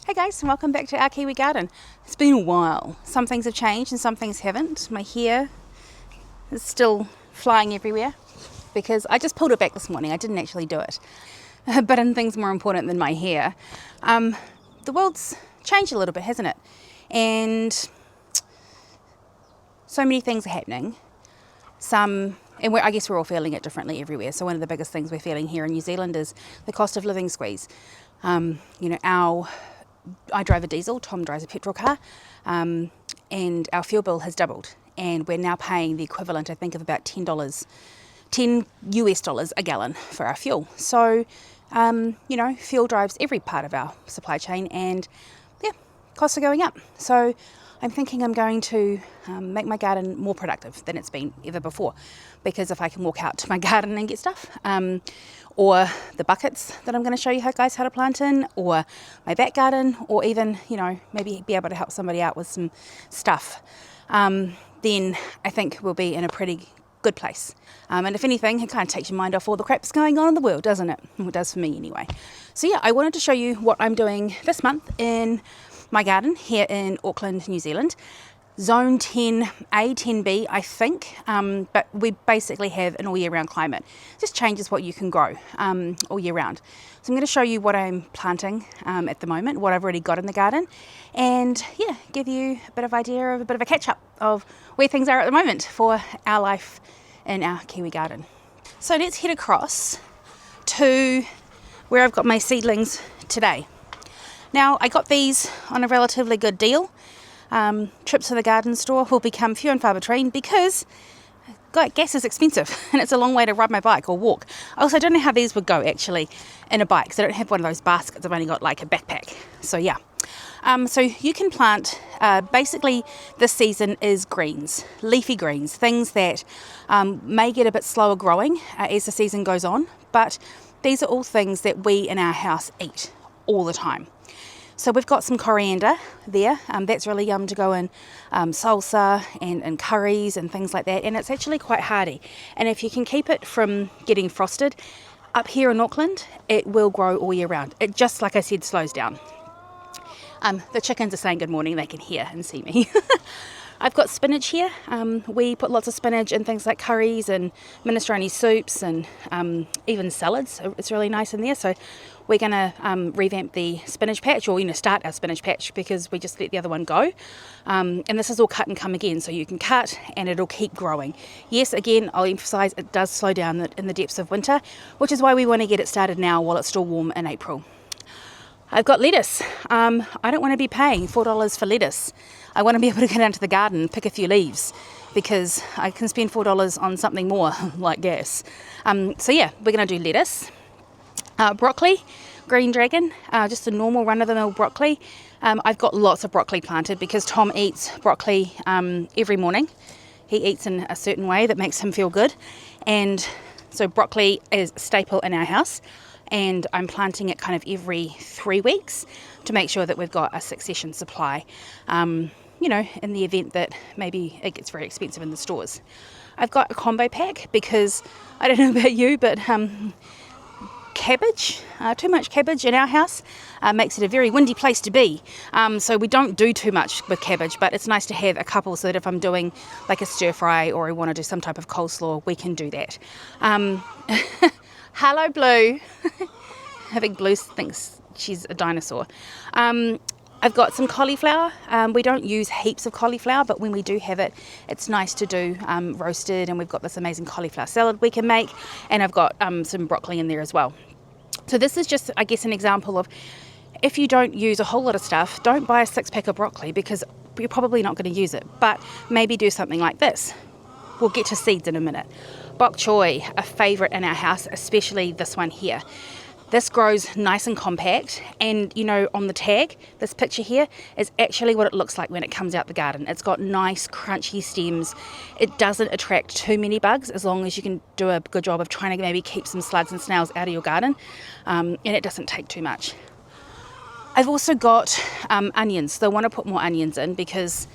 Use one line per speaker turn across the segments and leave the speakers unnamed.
Hey guys, and welcome back to our Kiwi garden. It's been a while. Some things have changed and some things haven't. My hair is still flying everywhere because I just pulled it back this morning. I didn't actually do it. But in things more important than my hair, the world's changed a little bit, hasn't it? And so many things are happening. I guess we're all feeling it differently everywhere. So one of the biggest things we're feeling here in New Zealand is the cost of living squeeze. I drive a diesel, Tom drives a petrol car, and our fuel bill has doubled. And we're now paying the equivalent, I think, of about $10 US a gallon for our fuel. So, fuel drives every part of our supply chain, and costs are going up. So I'm thinking I'm going to make my garden more productive than it's been ever before, because if I can walk out to my garden and get stuff, or the buckets that I'm going to show you guys how to plant in, or my back garden, or even, maybe be able to help somebody out with some stuff, then I think we'll be in a pretty good place. And if anything, it kind of takes your mind off all the crap that's going on in the world, doesn't it? Well, it does for me anyway. So I wanted to show you what I'm doing this month in my garden here in Auckland, New Zealand. Zone 10A, 10B, I think, but we basically have an all year round climate. It just changes what you can grow all year round. So I'm going to show you what I'm planting at the moment, what I've already got in the garden, and give you a bit of a catch up of where things are at the moment for our life in our Kiwi garden. So let's head across to where I've got my seedlings today. Now, I got these on a relatively good deal. Trips to the garden store will become few and far between because gas is expensive and it's a long way to ride my bike or walk. I also don't know how these would go actually in a bike, because I don't have one of those baskets. I've only got like a backpack. So so you can plant, basically this season is greens, leafy greens, things that may get a bit slower growing as the season goes on, but these are all things that we in our house eat all the time. So we've got some coriander there. That's really yum to go in salsa and curries and things like that. And it's actually quite hardy. And if you can keep it from getting frosted, up here in Auckland, it will grow all year round. It just, like I said, slows down. The chickens are saying good morning. They can hear and see me. I've got spinach here. We put lots of spinach in things like curries and minestrone soups and even salads. It's really nice in there. So we're going to revamp the spinach patch, or start our spinach patch, because we just let the other one go. And this is all cut and come again, so you can cut and it'll keep growing. Yes, again, I'll emphasise it does slow down in the depths of winter, which is why we want to get it started now while it's still warm in April. I've got lettuce. I don't want to be paying $4 for lettuce. I want to be able to go down to the garden and pick a few leaves, because I can spend $4 on something more like gas. We're going to do lettuce. Broccoli, green dragon, just a normal run-of-the-mill broccoli. I've got lots of broccoli planted because Tom eats broccoli every morning. He eats in a certain way that makes him feel good. And so broccoli is a staple in our house. And I'm planting it kind of every 3 weeks to make sure that we've got a succession supply, in the event that maybe it gets very expensive in the stores. I've got a combo pack because I don't know about you, but cabbage, too much cabbage in our house makes it a very windy place to be. So we don't do too much with cabbage, but it's nice to have a couple so that if I'm doing like a stir fry or I want to do some type of coleslaw, we can do that. Hello, Blue. I think Blue thinks she's a dinosaur. I've got some cauliflower. We don't use heaps of cauliflower, but when we do have it, it's nice to do roasted, and we've got this amazing cauliflower salad we can make, and I've got some broccoli in there as well. So this is just, I guess, an example of, if you don't use a whole lot of stuff, don't buy a 6-pack of broccoli, because you're probably not going to use it, but maybe do something like this. We'll get to seeds in a minute. Bok choy, a favourite in our house, especially this one here. This grows nice and compact, and on the tag, this picture here is actually what it looks like when it comes out the garden. It's got nice crunchy stems. It doesn't attract too many bugs, as long as you can do a good job of trying to maybe keep some slugs and snails out of your garden, and it doesn't take too much. I've also got onions, so I want to put more onions in, because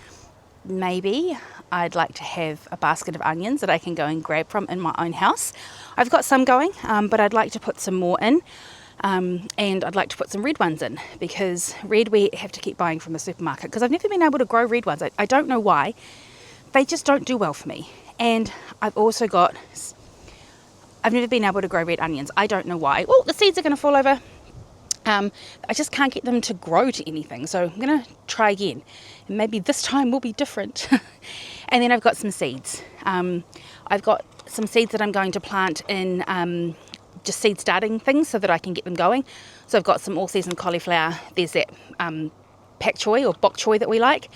maybe I'd like to have a basket of onions that I can go and grab from in my own house. I've got some going, but I'd like to put some more in. And I'd like to put some red ones in, because red we have to keep buying from the supermarket, because I've never been able to grow red ones. I don't know why. They just don't do well for me. And I've never been able to grow red onions. I don't know why. Oh, the seeds are going to fall over. I just can't get them to grow to anything. So I'm going to try again. And maybe this time will be different. And then I've got some seeds. I've got some seeds that I'm going to plant in just seed starting things so that I can get them going. So I've got some all-season cauliflower. There's that pak choy or bok choy that we like.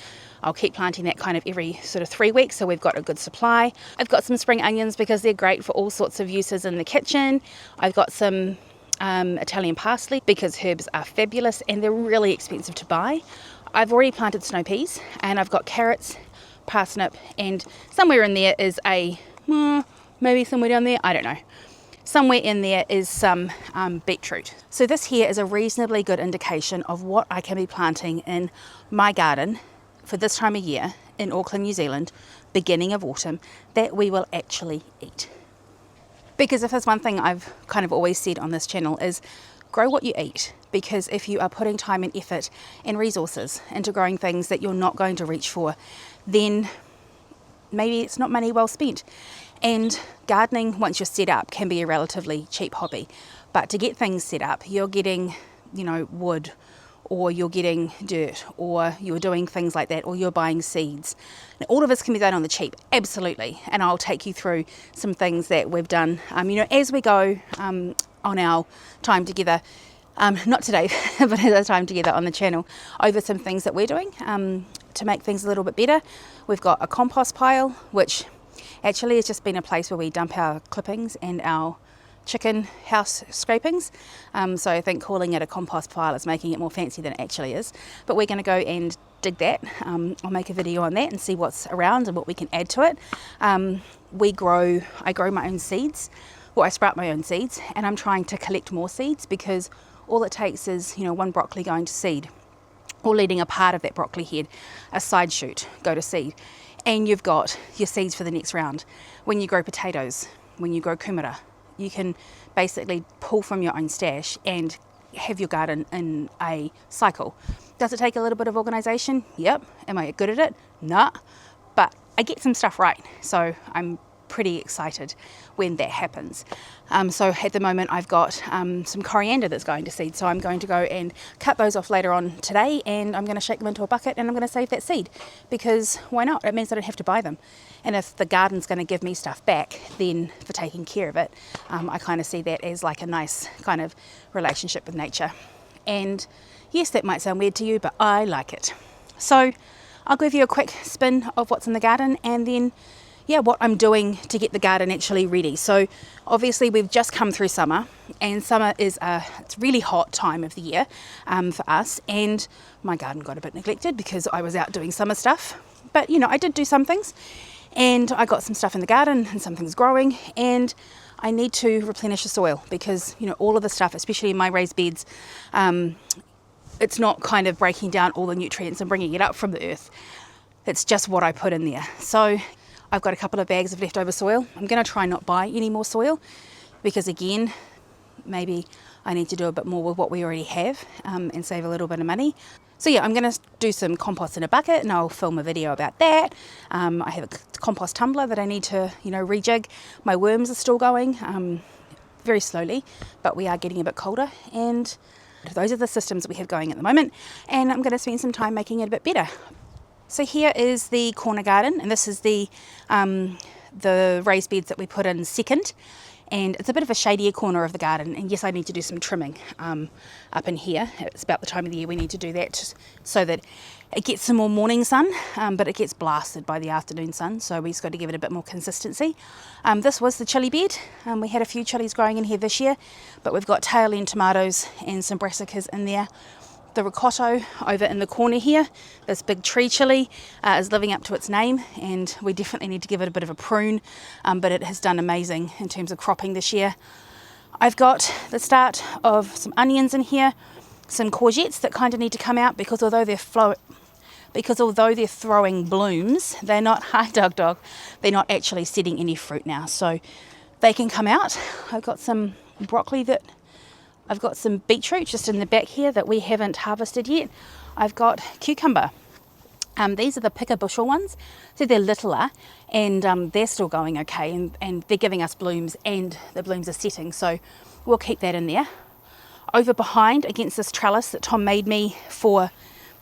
I'll keep planting that kind of every sort of 3 weeks, so we've got a good supply. I've got some spring onions because they're great for all sorts of uses in the kitchen. I've got some Italian parsley because herbs are fabulous and they're really expensive to buy. I've already planted snow peas, and I've got carrots, parsnip, and somewhere in there is maybe somewhere down there, I don't know. Somewhere in there is some beetroot. So this here is a reasonably good indication of what I can be planting in my garden for this time of year in Auckland, New Zealand, beginning of autumn, that we will actually eat. Because if there's one thing I've kind of always said on this channel is grow what you eat, because if you are putting time and effort and resources into growing things that you're not going to reach for, then maybe it's not money well spent. And gardening, once you're set up, can be a relatively cheap hobby. But to get things set up, you're getting, wood, or you're getting dirt, or you're doing things like that, or you're buying seeds. Now, all of this can be done on the cheap, absolutely. And I'll take you through some things that we've done, as we go on our time together. Not today, but at our time together on the channel, over some things that we're doing to make things a little bit better. We've got a compost pile, which actually has just been a place where we dump our clippings and our chicken house scrapings. So I think calling it a compost pile is making it more fancy than it actually is. But we're going to go and dig that. I'll make a video on that and see what's around and what we can add to it. I grow my own seeds, or I sprout my own seeds, and I'm trying to collect more seeds, because all it takes is, one broccoli going to seed, or letting a part of that broccoli head, a side shoot, go to seed. And you've got your seeds for the next round. When you grow potatoes, when you grow kumara, you can basically pull from your own stash and have your garden in a cycle. Does it take a little bit of organisation? Yep. Am I good at it? Nah. But I get some stuff right. So I'm pretty excited when that happens. So at the moment I've got some coriander that's going to seed, so I'm going to go and cut those off later on today, and I'm going to shake them into a bucket, and I'm going to save that seed, because why not? It means I don't have to buy them. And if the garden's going to give me stuff back then for taking care of it, I kind of see that as like a nice kind of relationship with nature. And yes, that might sound weird to you, but I like it. So I'll give you a quick spin of what's in the garden, and then what I'm doing to get the garden actually ready. So obviously we've just come through summer, and summer is it's really hot time of the year for us, and my garden got a bit neglected because I was out doing summer stuff. But I did do some things, and I got some stuff in the garden and some things growing, and I need to replenish the soil, because all of the stuff, especially in my raised beds, it's not kind of breaking down all the nutrients and bringing it up from the earth. It's just what I put in there. So I've got a couple of bags of leftover soil. I'm going to try not buy any more soil, because again, maybe I need to do a bit more with what we already have and save a little bit of money. So I'm going to do some compost in a bucket, and I'll film a video about that. I have a compost tumbler that I need to, rejig. My worms are still going very slowly, but we are getting a bit colder, and those are the systems that we have going at the moment, and I'm going to spend some time making it a bit better. So here is the corner garden, and this is the raised beds that we put in second, and it's a bit of a shadier corner of the garden, and yes, I need to do some trimming up in here. It's about the time of the year we need to do that, so that it gets some more morning sun, but it gets blasted by the afternoon sun, so we've got to give it a bit more consistency. This was the chilli bed. We had a few chilies growing in here this year, but we've got tail end tomatoes and some brassicas in there. The ricotta over in the corner here, this big tree chilli, is living up to its name, and we definitely need to give it a bit of a prune, but it has done amazing in terms of cropping this year. I've got the start of some onions in here, some courgettes that kind of need to come out, because although they're throwing blooms, they're not, hi dog, they're not actually setting any fruit now, so they can come out. I've got some broccoli that I've got some beetroot just in the back here that we haven't harvested yet. I've got cucumber. These are the picker bushel ones, so they're littler, and they're still going okay, and they're giving us blooms, and the blooms are setting, so we'll keep that in there. Over behind, against this trellis that Tom made me for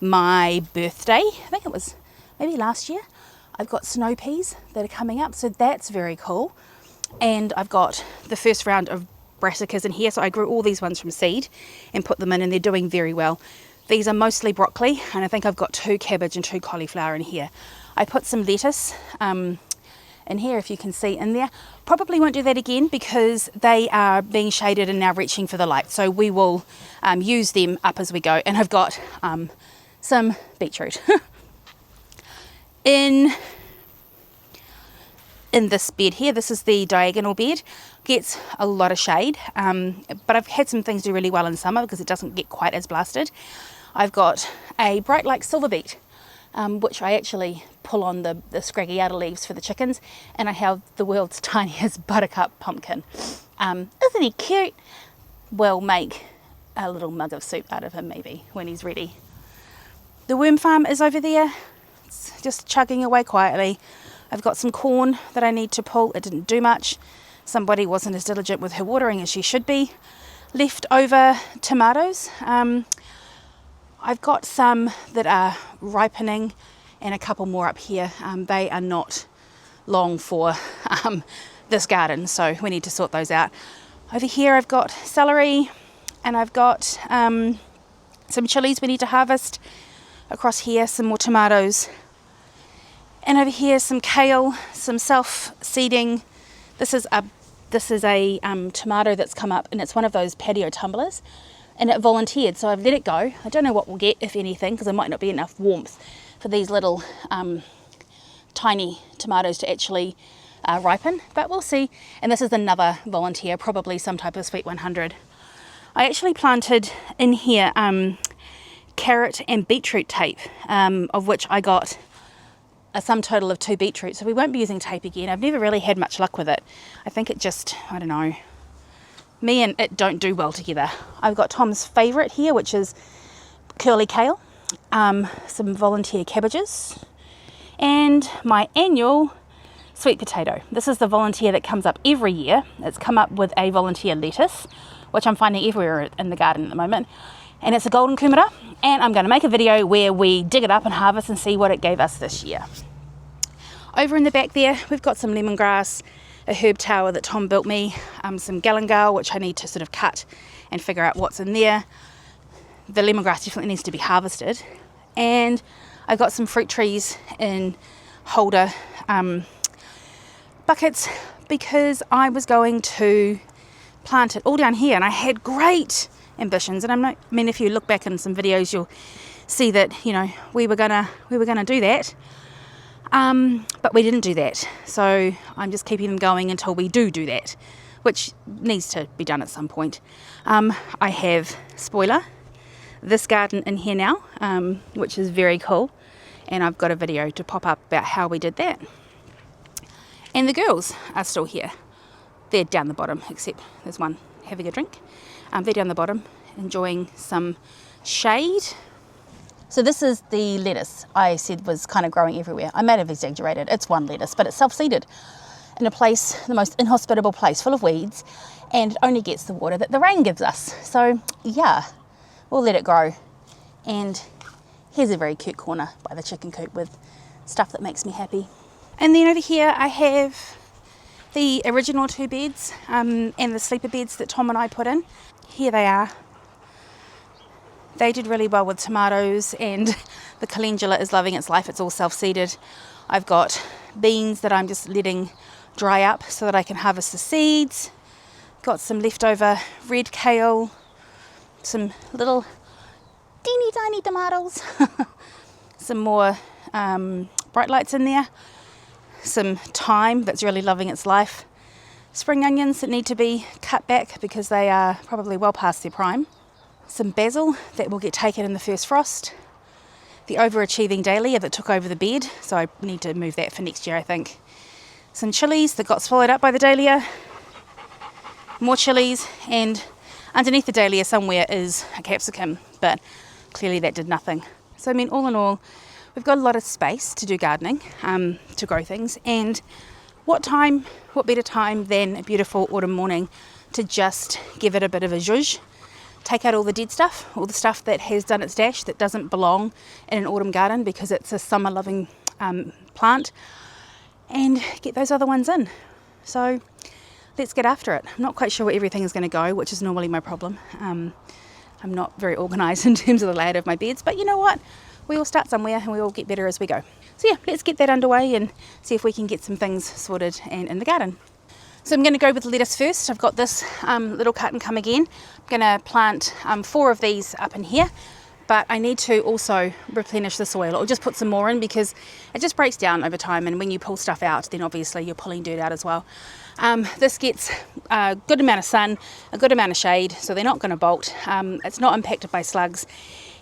my birthday, I think it was maybe last year, I've got snow peas that are coming up, so that's very cool. And I've got the first round of brassicas in here, so I grew all these ones from seed and put them in, and they're doing very well. These are mostly broccoli, and I think I've got 2 cabbage and 2 cauliflower in here. I put some lettuce in here, if you can see in there. Probably won't do that again because they are being shaded and now reaching for the light, so we will use them up as we go. And I've got some beetroot. In this bed here, this is the diagonal bed, gets a lot of shade, but I've had some things do really well in summer because it doesn't get quite as blasted. I've got a bright like silver beet, which I actually pull on the scraggy outer leaves for the chickens, and I have the world's tiniest buttercup pumpkin. Isn't he cute? We'll make a little mug of soup out of him maybe when he's ready. The worm farm is over there. It's just chugging away quietly. I've got some corn that I need to pull. It didn't do much. Somebody wasn't as diligent with her watering as she should be. Left over tomatoes. I've got some that are ripening and a couple more up here. They are not long for this garden, so we need to sort those out. Over here I've got celery, and I've got some chilies we need to harvest. Across here some more tomatoes. And over here some kale, some self-seeding. This is a tomato that's come up, and it's one of those patio tumblers, and it volunteered, so I've let it go. I don't know what we'll get, if anything, because there might not be enough warmth for these little tiny tomatoes to actually ripen, but we'll see. And this is another volunteer, probably some type of sweet 100. I actually planted in here carrot and beetroot tape, of which I got a sum total of 2 beetroot, so we won't be using tape again. I've never really had much luck with it. I think it just, I don't know, me and it don't do well together. I've got Tom's favourite here, which is curly kale, some volunteer cabbages, and my annual sweet potato. This is the volunteer that comes up every year. It's come up with a volunteer lettuce, which I'm finding everywhere in the garden at the moment, and it's a golden kumara, and I'm going to make a video where we dig it up and harvest and see what it gave us this year. Over in the back there we've got some lemongrass, a herb tower that Tom built me, some galangal which I need to sort of cut and figure out what's in there. The lemongrass definitely needs to be harvested, and I've got some fruit trees in holder buckets because I was going to plant it all down here, and I had great ambitions, and I mean if you look back in some videos you'll see that, you know, we were gonna do that, but we didn't do that, so I'm just keeping them going until we do that, which needs to be done at some point. I have spoiler this garden in here now, which is very cool, and I've got a video to pop up about how we did that. And the girls are still here. They're down the bottom, except there's one having a drink. They're down the bottom enjoying some shade. So this is the lettuce I said was kind of growing everywhere. I might have exaggerated. It's one lettuce, but it's self-seeded in a place, the most inhospitable place, full of weeds, and it only gets the water that the rain gives us. So yeah, we'll let it grow. And here's a very cute corner by the chicken coop with stuff that makes me happy. And then over here I have the original 2 beds and the sleeper beds that Tom and I put in. Here they are. They did really well with tomatoes, and the calendula is loving its life. It's all self-seeded. I've got beans that I'm just letting dry up so that I can harvest the seeds. Got some leftover red kale, some little teeny tiny tomatoes, some more bright lights in there, some thyme that's really loving its life, spring onions that need to be cut back because they are probably well past their prime, some basil that will get taken in the first frost, the overachieving dahlia that took over the bed, so I need to move that for next year I think, some chilies that got swallowed up by the dahlia, more chilies, and Underneath the dahlia somewhere is a capsicum, but clearly that did nothing. So I mean, all in all, we've got a lot of space to do gardening, to grow things, and what better time than a beautiful autumn morning to just give it a bit of a zhuzh, take out all the dead stuff, all the stuff that has done its dash, that doesn't belong in an autumn garden because it's a summer loving plant, and get those other ones in. So let's get after it. I'm not quite sure where everything is going to go, which is normally my problem. I'm not very organised in terms of the layout of my beds, but you know what? We all start somewhere and we all get better as we go. So yeah, let's get that underway and see if we can get some things sorted and in the garden. So I'm going to go with the lettuce first. I've got this little carton come again. I'm going to plant 4 of these up in here, but I need to also replenish the soil or just put some more in because it just breaks down over time, and when you pull stuff out, then obviously you're pulling dirt out as well. This gets a good amount of sun, a good amount of shade, so they're not going to bolt. It's not impacted by slugs,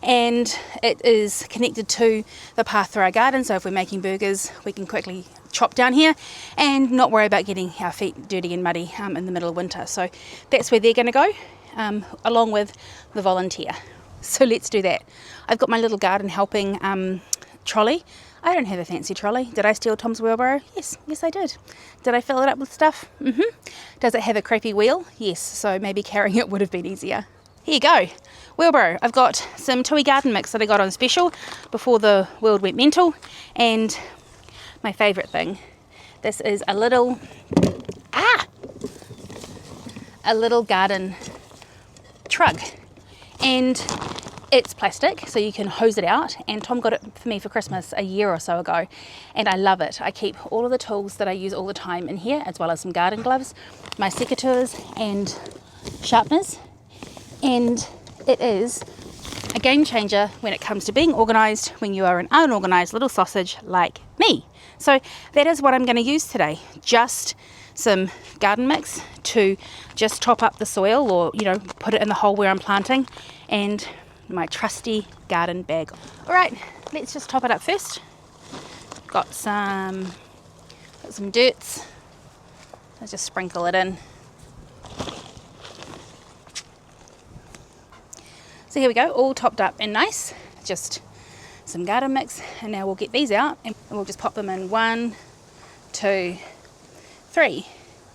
and it is connected to the path through our garden, so if we're making burgers we can quickly chop down here and not worry about getting our feet dirty and muddy in the middle of winter. So that's where they're going to go, along with the volunteer. So let's do that. I've got my little garden helping trolley. I don't have a fancy trolley. Did I steal Tom's wheelbarrow? Yes I did. Did I fill it up with stuff? Does it have a crappy wheel? Yes, so maybe carrying it would have been easier. Here you go, wheelbarrow. I've got some Kiwi garden mix that I got on special before the world went mental, and my favourite thing, this is a little garden trug, and it's plastic so you can hose it out, and Tom got it for me for Christmas a year or so ago, and I love it. I keep all of the tools that I use all the time in here, as well as some garden gloves, my secateurs and sharpeners, and it is a game changer when it comes to being organised when you are an unorganised little sausage like me. So that is what I'm going to use today, just some garden mix to just top up the soil, or put it in the hole where I'm planting, and my trusty garden bag. Alright, let's just top it up first. Got some dirts. Let's just sprinkle it in. So here we go, all topped up and nice. Just some garden mix, and now we'll get these out and we'll just pop them in 1, 2, 3.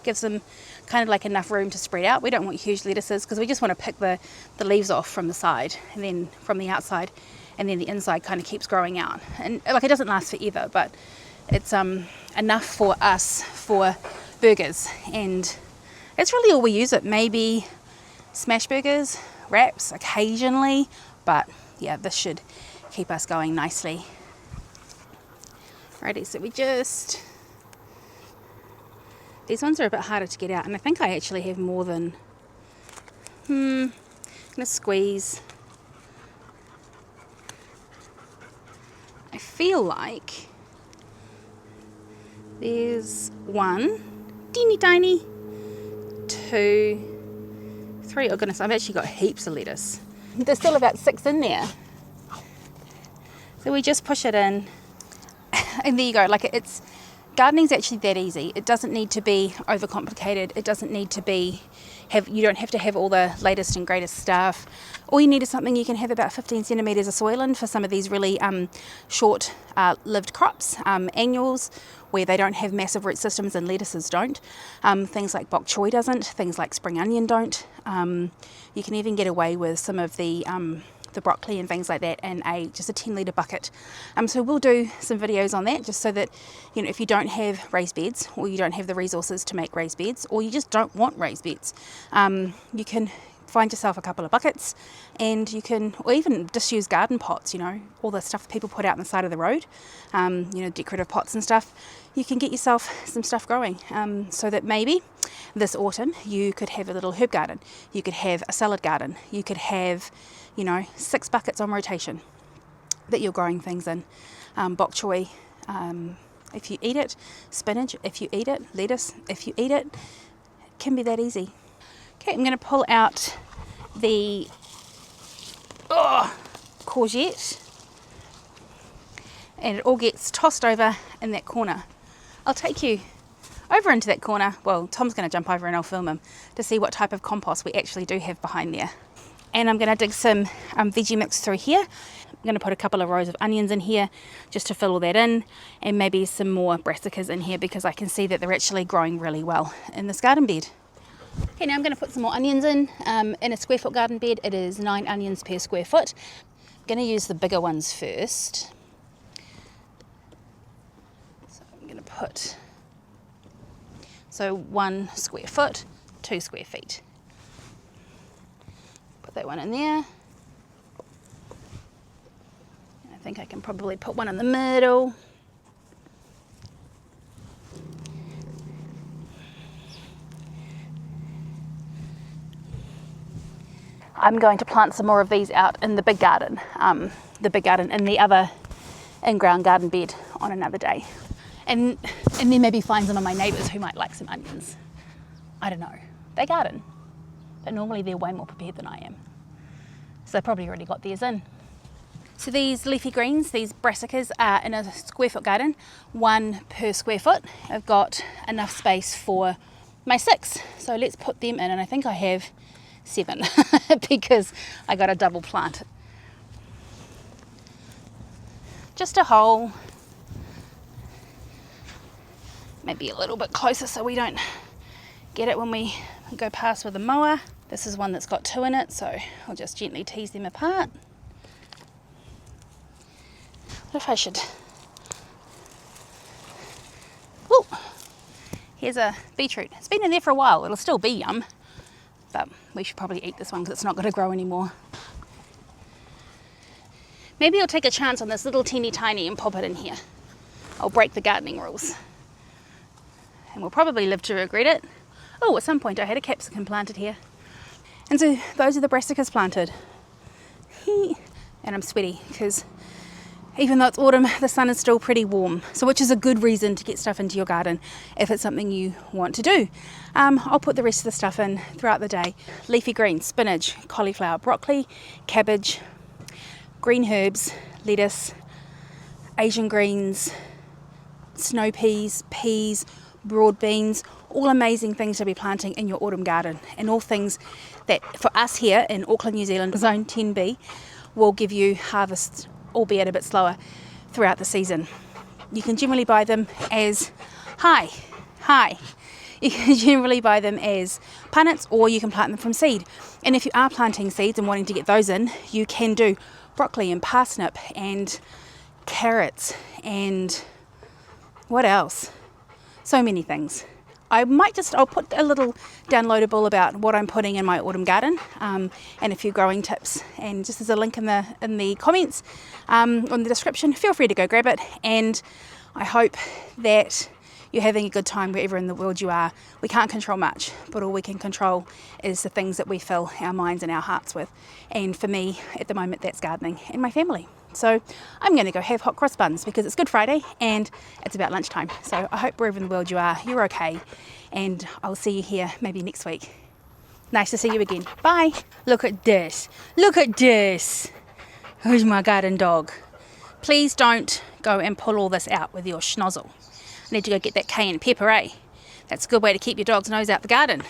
Gives them kind of like enough room to spread out. We don't want huge lettuces because we just want to pick the leaves off from the side and then from the outside, and then the inside kind of keeps growing out. And like, it doesn't last forever, but it's enough for us for burgers, and that's really all we use it. Maybe smash burgers, wraps occasionally, but yeah, this should keep us going nicely. Alrighty, so these ones are a bit harder to get out, and I think I actually have more than, I'm gonna squeeze. I feel like there's 1, teeny tiny, 2, 3, oh goodness, I've actually got heaps of lettuce. There's still about 6 in there. So we just push it in, and there you go. Like, gardening's actually that easy. It doesn't need to be overcomplicated. It doesn't need to be, you don't have to have all the latest and greatest stuff. All you need is something you can have about 15 centimetres of soil in for some of these really short lived crops, annuals, where they don't have massive root systems and lettuces don't. Things like bok choy doesn't, things like spring onion don't. You can even get away with some of the broccoli and things like that in just a 10 litre bucket. So we'll do some videos on that, just so that, if you don't have raised beds, or you don't have the resources to make raised beds, or you just don't want raised beds, you can find yourself a couple of buckets, and you can, or even just use garden pots, all the stuff people put out on the side of the road, decorative pots and stuff. You can get yourself some stuff growing, so that maybe this autumn you could have a little herb garden, you could have a salad garden, you could have 6 buckets on rotation that you're growing things in. Bok choy, if you eat it, spinach, if you eat it, lettuce, if you eat it, can be that easy. Okay, I'm going to pull out the courgette, and it all gets tossed over in that corner. I'll take you over into that corner. Well, Tom's going to jump over and I'll film him to see what type of compost we actually do have behind there. And I'm going to dig some veggie mix through here. I'm going to put a couple of rows of onions in here just to fill all that in, and maybe some more brassicas in here because I can see that they're actually growing really well in this garden bed. Okay, now I'm going to put some more onions in. In a square foot garden bed, it is 9 onions per square foot. I'm going to use the bigger ones first. So I'm going to put 1 square foot, 2 square feet. Put that one in there. I think I can probably put one in the middle. I'm going to plant some more of these out in the big garden in the other in-ground garden bed on another day. And then maybe find some of my neighbours who might like some onions. I don't know. They garden, but normally they're way more prepared than I am. So they probably already got theirs in. So these leafy greens, these brassicas, are in a square foot garden, 1 per square foot. I've got enough space for my 6. So let's put them in, and I think I have 7 because I got a double plant. Just a hole, maybe a little bit closer so we don't get it when we go past with a mower. This is one that's got 2 in it, so I'll just gently tease them apart. What if I should... Oh, here's a beetroot. It's been in there for a while. It'll still be yum, but we should probably eat this one because it's not going to grow anymore. Maybe I'll take a chance on this little teeny tiny and pop it in here. I'll break the gardening rules. And we'll probably live to regret it. Oh, at some point I had a capsicum planted here. And so those are the brassicas planted. And I'm sweaty because even though it's autumn, the sun is still pretty warm. So which is a good reason to get stuff into your garden if it's something you want to do. I'll put the rest of the stuff in throughout the day. Leafy greens, spinach, cauliflower, broccoli, cabbage, green herbs, lettuce, Asian greens, snow peas, peas, broad beans, all amazing things to be planting in your autumn garden, and all things that for us here in Auckland, New Zealand, Zone 10B, will give you harvests, albeit a bit slower, throughout the season. You can generally buy them as you can generally buy them as punnets, or you can plant them from seed. And if you are planting seeds and wanting to get those in, you can do broccoli and parsnip and carrots and what else? So many things. I'll put a little downloadable about what I'm putting in my autumn garden, and a few growing tips, and just as a link in the comments, on the description. Feel free to go grab it, and I hope that you're having a good time wherever in the world you are. We can't control much, but all we can control is the things that we fill our minds and our hearts with. And for me, at the moment, that's gardening and my family. So I'm going to go have hot cross buns because it's Good Friday and it's about lunchtime. So I hope wherever in the world you are, you're okay. And I'll see you here maybe next week. Nice to see you again. Bye. Look at this. Look at this. Who's my garden dog? Please don't go and pull all this out with your schnozzle. I need to go get that cayenne pepper, eh? That's a good way to keep your dog's nose out the garden.